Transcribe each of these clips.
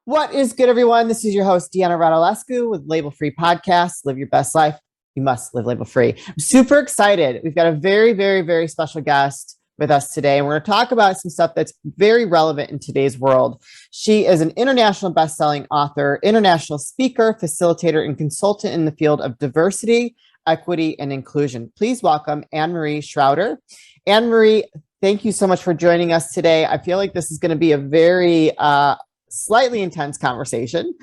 What is good, everyone? This is your host, Deanna Radulescu with Label Free Podcast. Live your best life. You must live label free. I'm super excited. We've got a very, very, very special guest with us today. And we're going to talk about some stuff that's very relevant in today's world. She is an international best-selling author, international speaker, facilitator, and consultant in the field of diversity, equity, and inclusion. Please welcome Annemarie Shrouder. Annemarie, thank you so much for joining us today. I feel like this is going to be a very slightly intense conversation.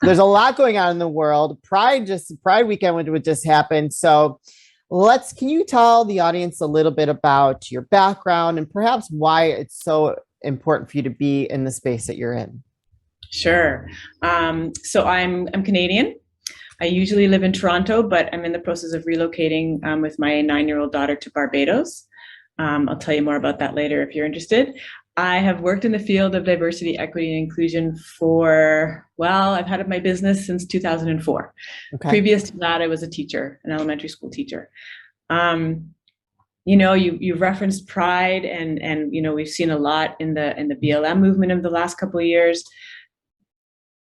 There's a lot going on in the world. Pride weekend would just happen. So can you tell the audience a little bit about your background and perhaps why it's so important for you to be in the space that you're in? Sure. So I'm Canadian. I usually live in Toronto, but I'm in the process of relocating with my 9-year-old daughter to Barbados. I'll tell you more about that later if you're interested. I have worked in the field of diversity, equity, and inclusion I've had my business since 2004. Okay. Previous to that, I was a teacher, an elementary school teacher. You've referenced pride and we've seen a lot in the BLM movement in the last couple of years.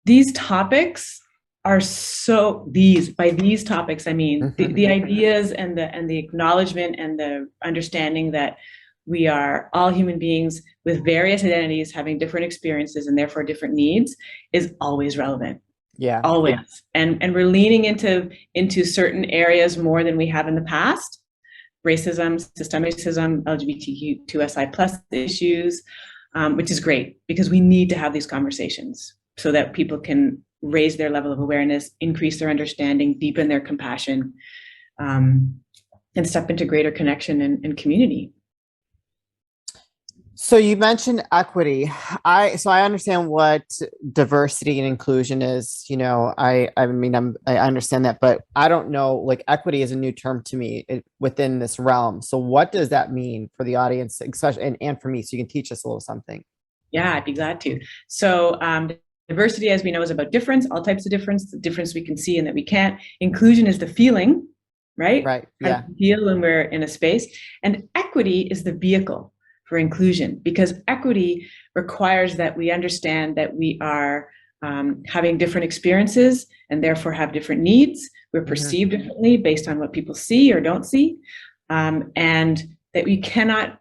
These topics are by these topics, I mean, the ideas and the acknowledgement and the understanding that we are all human beings with various identities having different experiences and therefore different needs is always relevant. Yeah. Always. Yeah. And we're leaning into certain areas more than we have in the past. Racism, systemic racism, LGBTQ2SI plus issues, which is great because we need to have these conversations so that people can raise their level of awareness, increase their understanding, deepen their compassion, and step into greater connection and community. So you mentioned equity. I understand what diversity and inclusion is. I understand that, but I don't know, like equity is a new term to me within this realm. So what does that mean for the audience, especially and for me? So you can teach us a little something. Yeah, I'd be glad to. So diversity, as we know, is about difference, all types of difference, the difference we can see and that we can't. Inclusion is the feeling, right? Right. How do we feel when we're in a space? And equity is the vehicle for inclusion, because equity requires that we understand that we are having different experiences and therefore have different needs. We're perceived differently based on what people see or don't see. And that we can't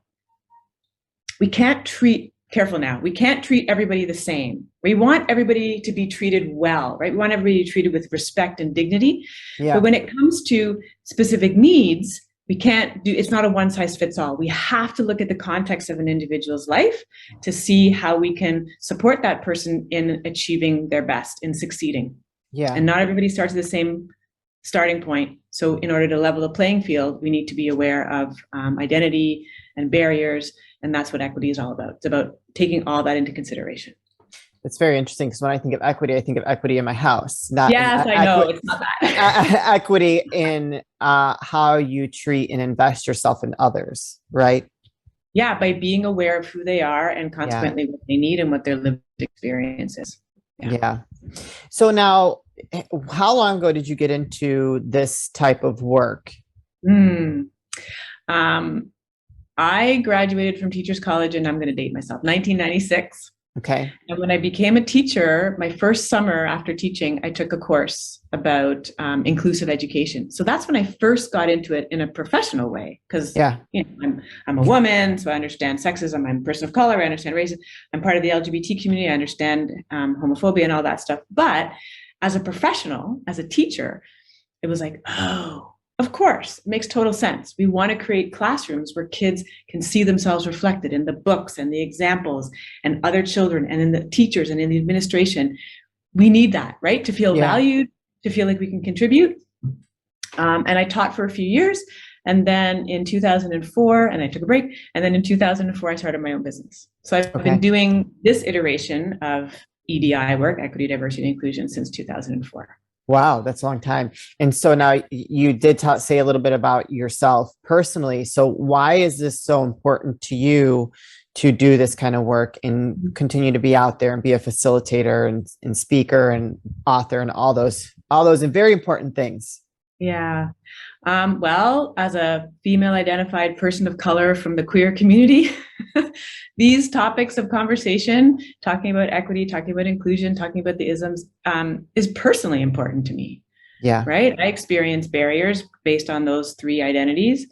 treat everybody the same. We want everybody to be treated well, right? We want everybody treated with respect and dignity. Yeah. But when it comes to specific needs, it's not a one size fits all. We have to look at the context of an individual's life to see how we can support that person in achieving their best, in succeeding. Yeah. And not everybody starts at the same starting point. So in order to level the playing field, we need to be aware of identity and barriers. And that's what equity is all about. It's about taking all that into consideration. It's very interesting because when I think of equity in my house. I know it's not that. Equity in how you treat and invest yourself in others, right? Yeah, by being aware of who they are and consequently what they need and what their lived experience is. Yeah. So now, how long ago did you get into this type of work? I graduated from Teachers College, and I'm going to date myself, 1996. Okay. And when I became a teacher, my first summer after teaching, I took a course about inclusive education. So that's when I first got into it in a professional way, because I'm a woman, so I understand sexism. I'm a person of color. I understand racism. I'm part of the LGBT community. I understand homophobia and all that stuff. But as a professional, as a teacher, it was like, oh, of course, it makes total sense. We want to create classrooms where kids can see themselves reflected in the books and the examples and other children and in the teachers and in the administration. We need that, right? To feel valued, to feel like we can contribute. And I taught for a few years. And then in 2004, and I took a break. And then in 2004, I started my own business. So I've been doing this iteration of EDI work, equity, diversity, and inclusion, since 2004. Wow, that's a long time. And so now you did say a little bit about yourself personally. So why is this so important to you to do this kind of work and continue to be out there and be a facilitator and speaker and author and all those very important things? Yeah. Well, as a female identified person of color from the queer community, these topics of conversation, talking about equity, talking about inclusion, talking about the isms, is personally important to me. Yeah. Right. I experience barriers based on those three identities.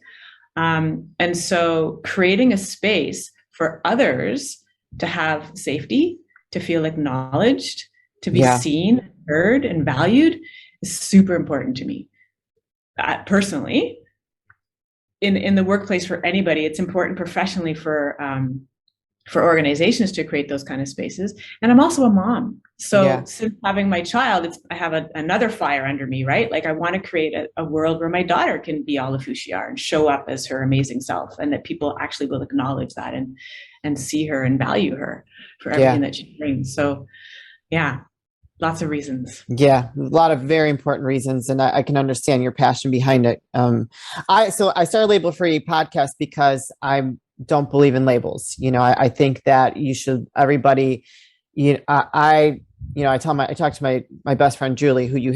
And so creating a space for others to have safety, to feel acknowledged, to be seen, heard, and valued is super important to me. Personally, in the workplace for anybody, it's important professionally for organizations to create those kind of spaces. And I'm also a mom. So since having my child, I have another fire under me, right? Like I want to create a world where my daughter can be all of who she are and show up as her amazing self, and that people actually will acknowledge that and see her and value her for everything that she brings. So yeah, lots of reasons. Yeah, a lot of very important reasons, and I can understand your passion behind it. I started Label Free podcast because I don't believe in labels. I think that everybody. I talked to my best friend Julie, who you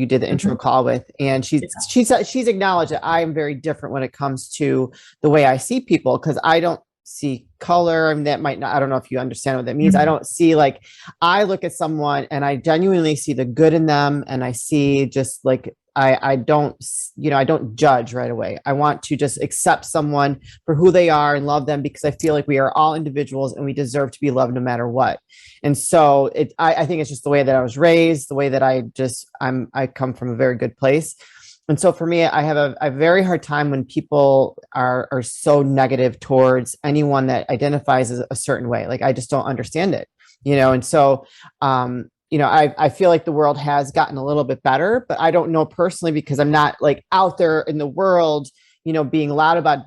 did the intro call with, and she's acknowledged that I am very different when it comes to the way I see people, because I don't see color. I mean, I don't know if you understand what that means. I don't see, I look at someone and I genuinely see the good in them. And I see just I don't judge right away. I want to just accept someone for who they are and love them, because I feel like we are all individuals and we deserve to be loved no matter what. And so I think it's just the way that I was raised, the way that I come from a very good place. And so for me, I have a very hard time when people are so negative towards anyone that identifies as a certain way. I just don't understand it, and so, I feel like the world has gotten a little bit better, but I don't know personally, because I'm not out there in the world, being loud about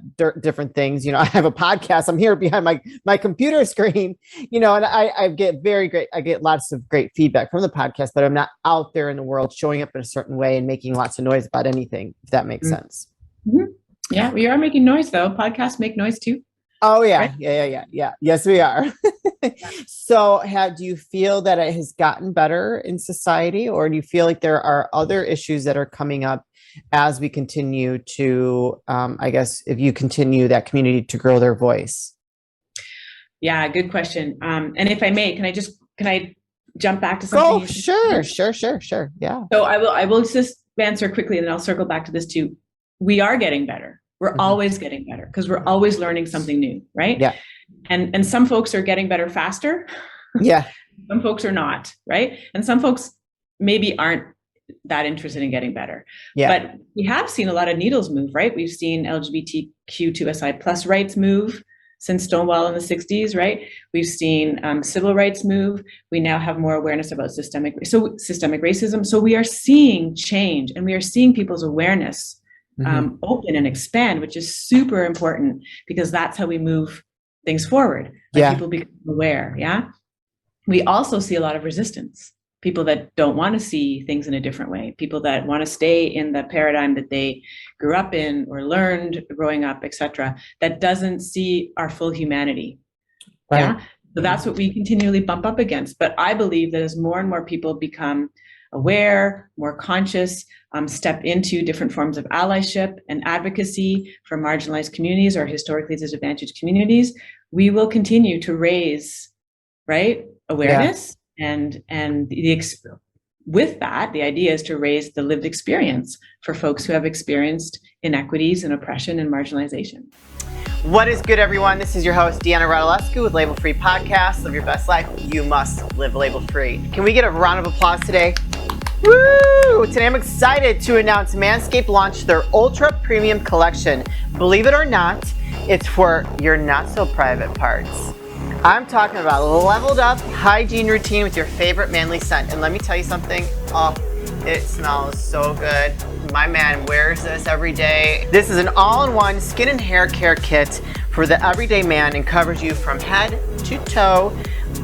different things. I have a podcast. I'm here behind my computer screen, and I get lots of great feedback from the podcast, but I'm not out there in the world showing up in a certain way and making lots of noise about anything, if that makes sense. Mm-hmm. Yeah, we are making noise though. Podcasts make noise too. Oh yeah, right? Yeah. Yes, we are. So do you feel that it has gotten better in society, or do you feel like there are other issues that are coming up as we continue to, if you continue that community to grow their voice? Yeah, good question. And if I may, can I jump back to something? Oh, sure. Yeah. So I will just answer quickly, and then I'll circle back to this too. We are getting better. We're always getting better, because we're always learning something new, right? Yeah. And some folks are getting better faster. Yeah. Some folks are not, right? And some folks maybe aren't that interested in getting better. Yeah. But we have seen a lot of needles move, right? We've seen LGBTQ2SI plus rights move since Stonewall in the 60s, right? We've seen civil rights move. We now have more awareness about systemic racism. So we are seeing change, and we are seeing people's awareness open and expand, which is super important, because that's how we move things forward. People become aware. Yeah. We also see a lot of resistance. People that don't want to see things in a different way. People that want to stay in the paradigm that they grew up in or learned growing up, etc. That doesn't see our full humanity. Right. Yeah. So that's what we continually bump up against. But I believe that as more and more people become aware, more conscious, step into different forms of allyship and advocacy for marginalized communities or historically disadvantaged communities, we will continue to raise, awareness. With that, the idea is to raise the lived experience for folks who have experienced inequities and oppression and marginalization. What is good, everyone? This is your host, Deanna Radulescu with Label Free Podcast. Live your best life. You must live label free. Can we get a round of applause today? Woo! Today I'm excited to announce Manscaped launched their Ultra Premium Collection. Believe it or not, it's for your not so private parts. I'm talking about a leveled up hygiene routine with your favorite manly scent. And let me tell you something. Oh, it smells so good. My man wears this every day. This is an all-in-one skin and hair care kit for the everyday man and covers you from head to toe.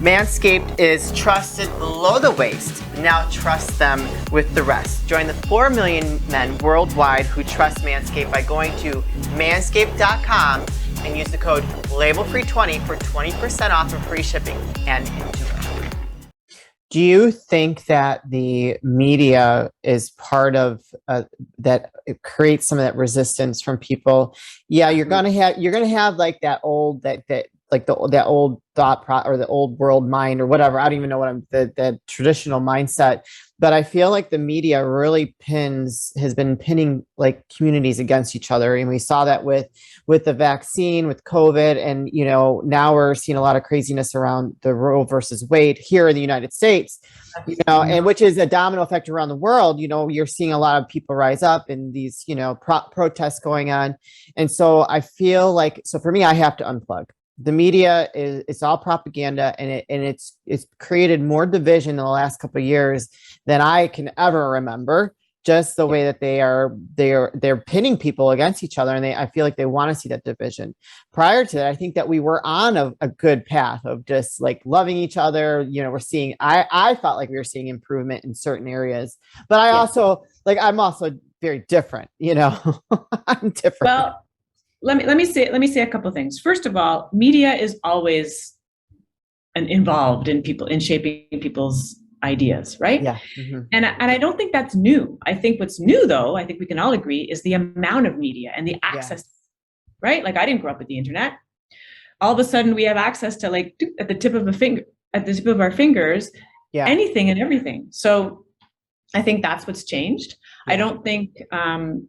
Manscaped is trusted below the waist. Now trust them with the rest. Join the 4 million men worldwide who trust Manscaped by going to manscaped.com and use the code LABELFREE20 for 20% off and free shipping. And enjoy. Do you think that the media is part of that? It creates some of that resistance from people. Yeah, you're gonna have like that old that old or the old world mind or whatever. I don't even know what the traditional mindset. But I feel like the media really has been pinning like communities against each other, and we saw that with the vaccine, with COVID, and now we're seeing a lot of craziness around the Roe versus Wade here in the United States, and which is a domino effect around the world. You're seeing a lot of people rise up in these protests going on, and so I feel like, so for me, I have to unplug. The media it's all propaganda, and it's created more division in the last couple of years than I can ever remember. Just the way that they're pinning people against each other, and I feel like they want to see that division. Prior to that, I think that we were on a good path of just like loving each other. We're seeing I felt like we were seeing improvement in certain areas, but I'm also very different. I'm different. Well, let me say a couple of things. First of all, media is always involved in shaping people's ideas, right? Yeah. Mm-hmm. And I don't think that's new. I think what's new, though, I think we can all agree, is the amount of media and the access, right? Like, I didn't grow up with the internet. All of a sudden, we have access to, like, at the tip of our fingers, anything and everything. So I think that's what's changed. Yeah. I don't think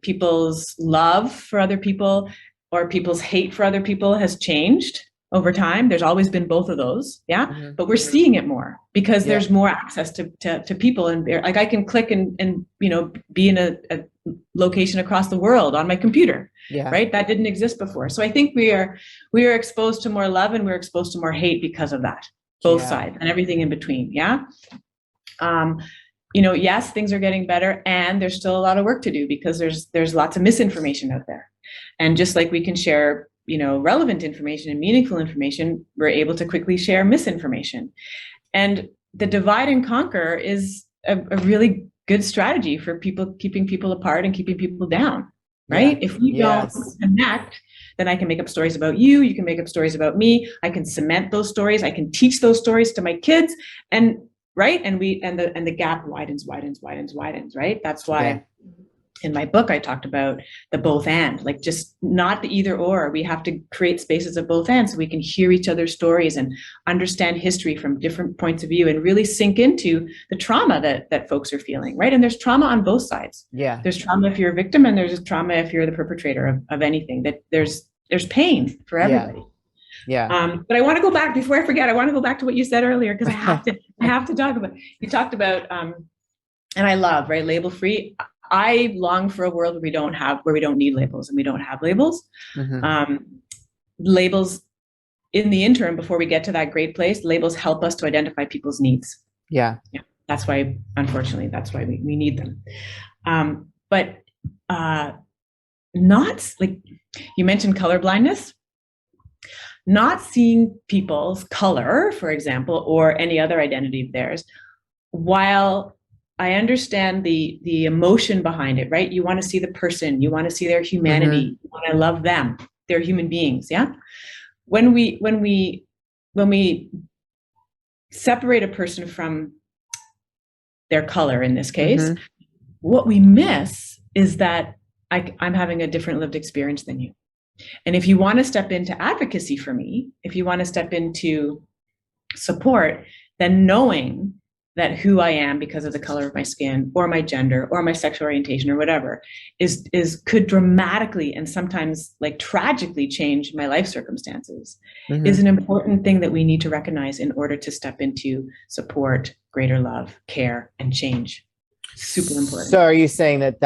people's love for other people or people's hate for other people has changed over time. There's always been both of those. Yeah. Mm-hmm. But we're seeing it more because there's more access to people. And like, I can click and be in a location across the world on my computer. Yeah. Right. That didn't exist before. So I think we are exposed to more love and we're exposed to more hate because of that, both sides and everything in between. Yeah. Yes, things are getting better, and there's still a lot of work to do because there's lots of misinformation out there. And just like we can share, relevant information and meaningful information, we're able to quickly share misinformation. And the divide and conquer is a really good strategy for keeping people apart and keeping people down, right? Yeah. If we don't connect, then I can make up stories about you. You can make up stories about me. I can cement those stories. I can teach those stories to my kids, and right. And the gap widens, right? That's why in my book, I talked about the both and, like, just not the either or. We have to create spaces of both and so we can hear each other's stories and understand history from different points of view and really sink into the trauma that folks are feeling, right? And there's trauma on both sides. Yeah. There's trauma if you're a victim, and there's trauma if you're the perpetrator of anything. That there's pain for everybody. Yeah. But I want to go back before I forget. I want to go back to what you said earlier, because I have to talk about. You talked about, and I love, right, label free. I long for a world where we don't need labels and we don't have labels. Mm-hmm. Labels in the interim, before we get to that great place, labels help us to identify people's needs. Yeah. That's why, unfortunately, we need them. But not, like you mentioned, color blindness. Not seeing people's color, for example, or any other identity of theirs, while I understand the emotion behind it, right? You want to see the person, you want to see their humanity, mm-hmm. You want to love them. They're human beings, yeah? When we separate a person from their color, in this case, mm-hmm. What we miss is that I'm having a different lived experience than you. And if you want to step into advocacy for me, if you want to step into support, then knowing that who I am because of the color of my skin or my gender or my sexual orientation or whatever could dramatically and sometimes like tragically change my life circumstances, mm-hmm. is an important thing that we need to recognize in order to step into support, greater love, care, and change. Super important. So are you saying that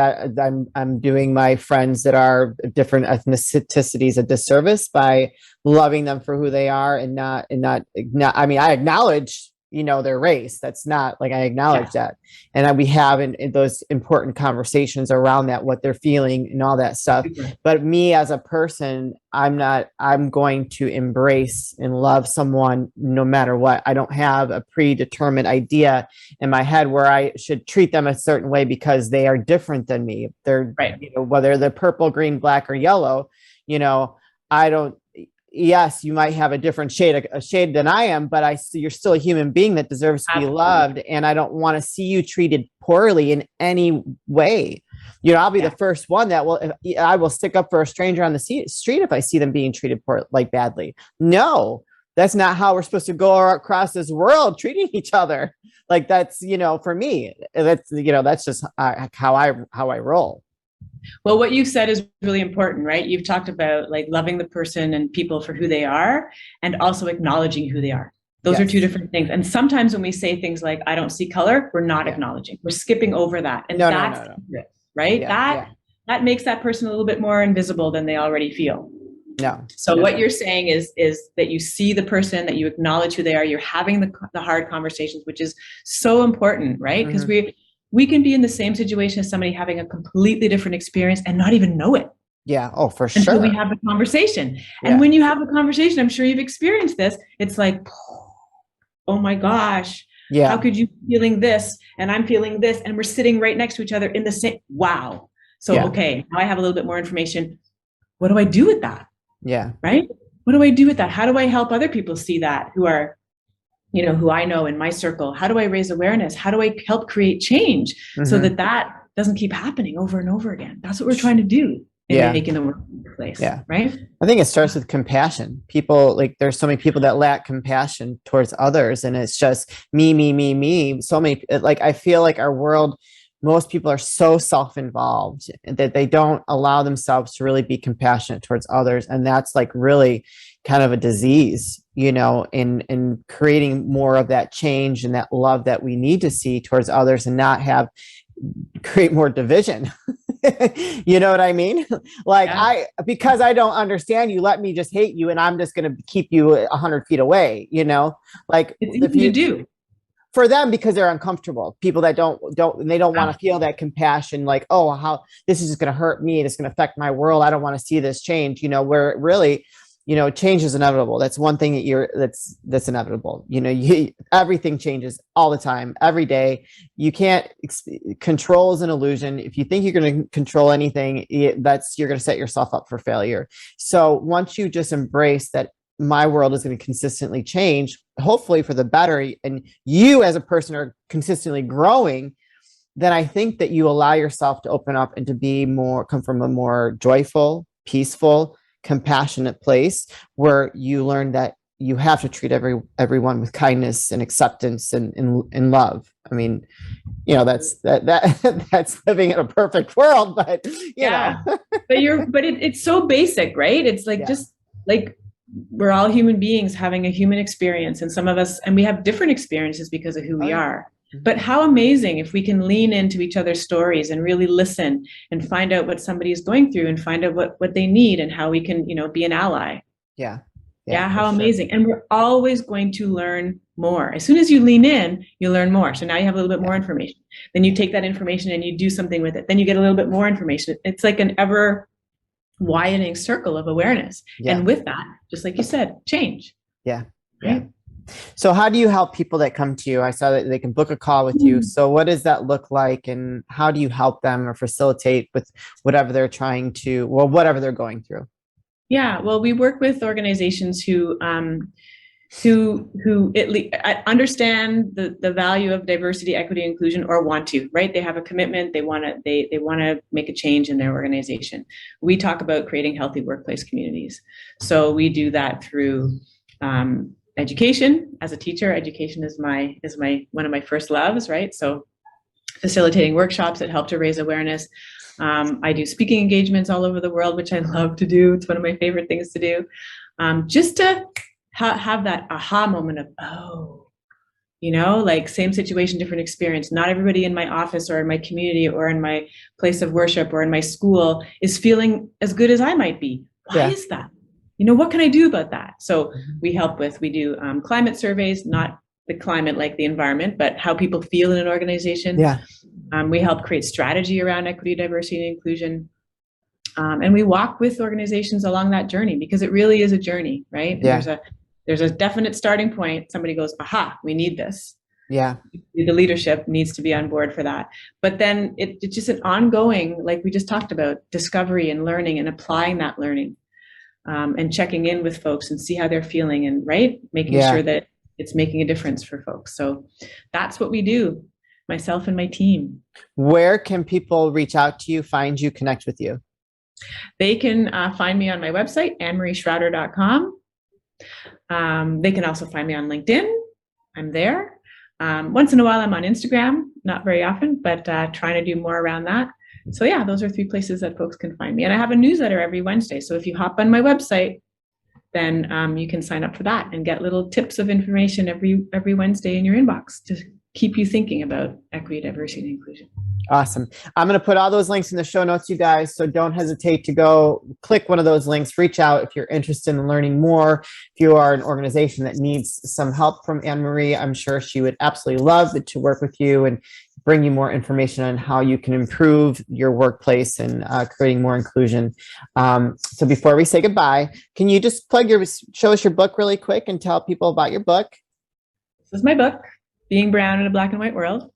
I'm doing my friends that are different ethnicities a disservice by loving them for who they are and not I mean, I acknowledge their race. That's not like, I acknowledge that. And we have in those important conversations around that, what they're feeling and all that stuff. But me as a person, I'm going to embrace and love someone no matter what. I don't have a predetermined idea in my head where I should treat them a certain way because they are different than me. They're, right. Whether they're purple, green, black, or yellow, I don't, yes, you might have a different shade than I am, but you're still a human being that deserves to be loved. And I don't want to see you treated poorly in any way. I'll be the first one that I will stick up for a stranger on the street if I see them being treated badly. No, that's not how we're supposed to go across this world, treating each other. Like that's, for me, that's just how I roll. Well, what you've said is really important, right? You've talked about like loving the person and people for who they are and also acknowledging who they are. Those are two different things. And sometimes when we say things like, I don't see color, we're not acknowledging. We're skipping over that. And that's right? That makes that person a little bit more invisible than they already feel. So what you're saying is that you see the person, that you acknowledge who they are, you're having the hard conversations, which is so important, right? Because we can be in the same situation as somebody having a completely different experience and not even know it. Yeah. Oh, for sure. Until we have the conversation. And when you have the conversation, I'm sure you've experienced this. It's like, oh my gosh, how could you be feeling this? And I'm feeling this. And we're sitting right next to each other in the same, wow. So, okay, now I have a little bit more information. What do I do with that? Yeah. Right? What do I do with that? How do I help other people see that who are, who I know in my circle? How do I raise awareness? How do I help create change so that doesn't keep happening over and over again? That's what we're trying to do in making the workplace. Yeah. Right. I think it starts with compassion. People, like, there's so many people that lack compassion towards others, and it's just me, me, me, me. So many, like, I feel like our world, most people are so self-involved that they don't allow themselves to really be compassionate towards others. And that's like really kind of a disease, in creating more of that change and that love that we need to see towards others, and not create more division. You know what I mean? Like because I don't understand you, let me just hate you, and I'm just going to keep you 100 feet away, like if you do. For them, because they're uncomfortable. People that don't want to feel that compassion, like, oh, how this is just going to hurt me. It's going to affect my world. I don't want to see this change, where really, change is inevitable. That's one thing that's inevitable. Everything changes all the time, every day. You can't, control is an illusion. If you think you're going to control anything, you're going to set yourself up for failure. So once you just embrace that, my world is going to consistently change, hopefully for the better, and you as a person are consistently growing, then I think that you allow yourself to open up and to come from a more joyful, peaceful, compassionate place, where you learn that you have to treat everyone with kindness and acceptance and love. I mean, that's living in a perfect world, but it's so basic, right? It's like, just like, we're all human beings having a human experience, and some of us, and we have different experiences because of who we are. But how amazing if we can lean into each other's stories and really listen and find out what somebody is going through, and find out what they need, and how we can, be an ally. How amazing. And we're always going to learn more. As soon as you lean in, you learn more. So now you have a little bit more information. Then you take that information and you do something with it. Then you get a little bit more information. It's like an ever widening circle of awareness. And with that, just like you said, change. Right? So how do you help people that come to you? I saw that they can book a call with you. So what does that look like, and how do you help them or facilitate with whatever they're whatever they're going through? Well, we work with organizations who understand the value of diversity, equity, inclusion, or want to, right? They have a commitment. They want to make a change in their organization. We talk about creating healthy workplace communities. So we do that through education. As a teacher, education is one of my first loves, right? So facilitating workshops that help to raise awareness. I do speaking engagements all over the world, which I love to do. It's one of my favorite things to do. Just to have that aha moment of, like, same situation, different experience. Not everybody in my office or in my community or in my place of worship or in my school is feeling as good as I might be. Why is that? What can I do about that? So we do climate surveys, not the climate like the environment, but how people feel in an organization. We help create strategy around equity, diversity, and inclusion. And we walk with organizations along that journey, because it really is a journey, right? There's a definite starting point. Somebody goes, aha, we need this. The leadership needs to be on board for that. But then it's just an ongoing, like we just talked about, discovery and learning and applying that learning. and checking in with folks and see how they're feeling and making sure that it's making a difference for folks. So that's what we do, myself and my team. Where can people reach out to you, find you, connect with you? They can find me on my website, Annemarie.com. They can also find me on LinkedIn. I'm there. Once in a while, I'm on Instagram, not very often, but trying to do more around that. So yeah, those are 3 places that folks can find me. And I have a newsletter every Wednesday. So if you hop on my website, then you can sign up for that and get little tips of information every Wednesday in your inbox to keep you thinking about equity, diversity, and inclusion. Awesome. I'm going to put all those links in the show notes, you guys. So don't hesitate to go click one of those links, reach out if you're interested in learning more. If you are an organization that needs some help from Annemarie, I'm sure she would absolutely love to work with you and bring you more information on how you can improve your workplace and creating more inclusion. So before we say goodbye, can you just show us your book really quick and tell people about your book? This is my book, Being Brown in a Black and White World.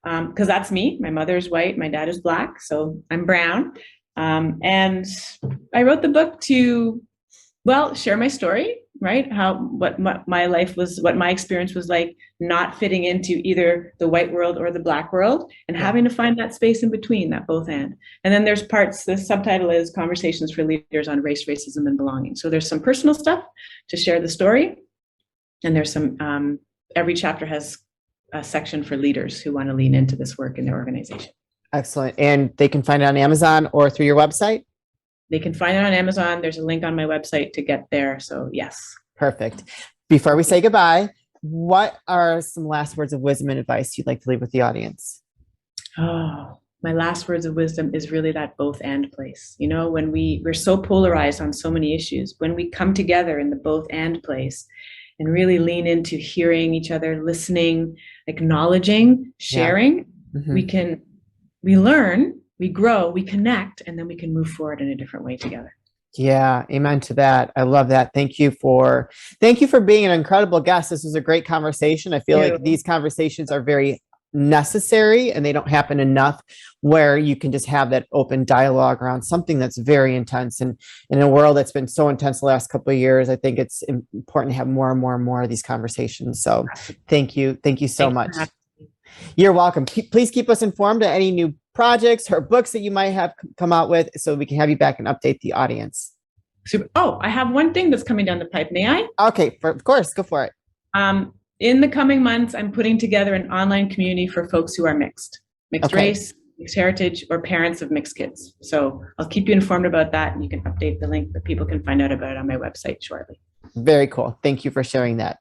Because that's me. My mother's white, my dad is black, so I'm brown. And I wrote the book to, share my story, right? What my life was, what my experience was like, not fitting into either the white world or the black world, and having to find that space in between, that both and. And then there's parts, the subtitle is Conversations for Leaders on Race, Racism, and Belonging. So there's some personal stuff to share the story, and there's some, every chapter has a section for leaders who want to lean into this work in their organization. Excellent. And they can find it on Amazon or through your website? They can find it on Amazon. There's a link on my website to get there. So yes. Perfect. Before we say goodbye, what are some last words of wisdom and advice you'd like to leave with the audience? Oh, my last words of wisdom is really that both and place. You know, when we're so polarized on so many issues, when we come together in the both and place and really lean into hearing each other, listening, acknowledging, sharing, we learn, we grow, we connect, and then we can move forward in a different way together. Yeah, amen to that. I love that. Thank you for being an incredible guest. This was a great conversation. I feel like these conversations are very necessary and they don't happen enough where you can just have that open dialogue around something that's very intense. And in a world that's been so intense the last couple of years, I think it's important to have more and more and more of these conversations. So thank you. Thank you so much. You're welcome. Please keep us informed of any new projects or books that you might have come out with so we can have you back and update the audience. Super. Oh, I have one thing that's coming down the pipe. May I? Okay, of course. Go for it. In the coming months, I'm putting together an online community for folks who are mixed race, mixed heritage, or parents of mixed kids. So I'll keep you informed about that, and you can update the link, but people can find out about it on my website shortly. Very cool. Thank you for sharing that.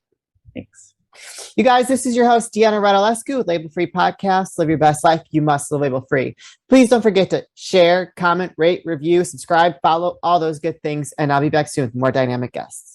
Thanks. You guys, this is your host, Deanna Radulescu with Label Free Podcast. Live your best life. You must live label free. Please don't forget to share, comment, rate, review, subscribe, follow, all those good things. And I'll be back soon with more dynamic guests.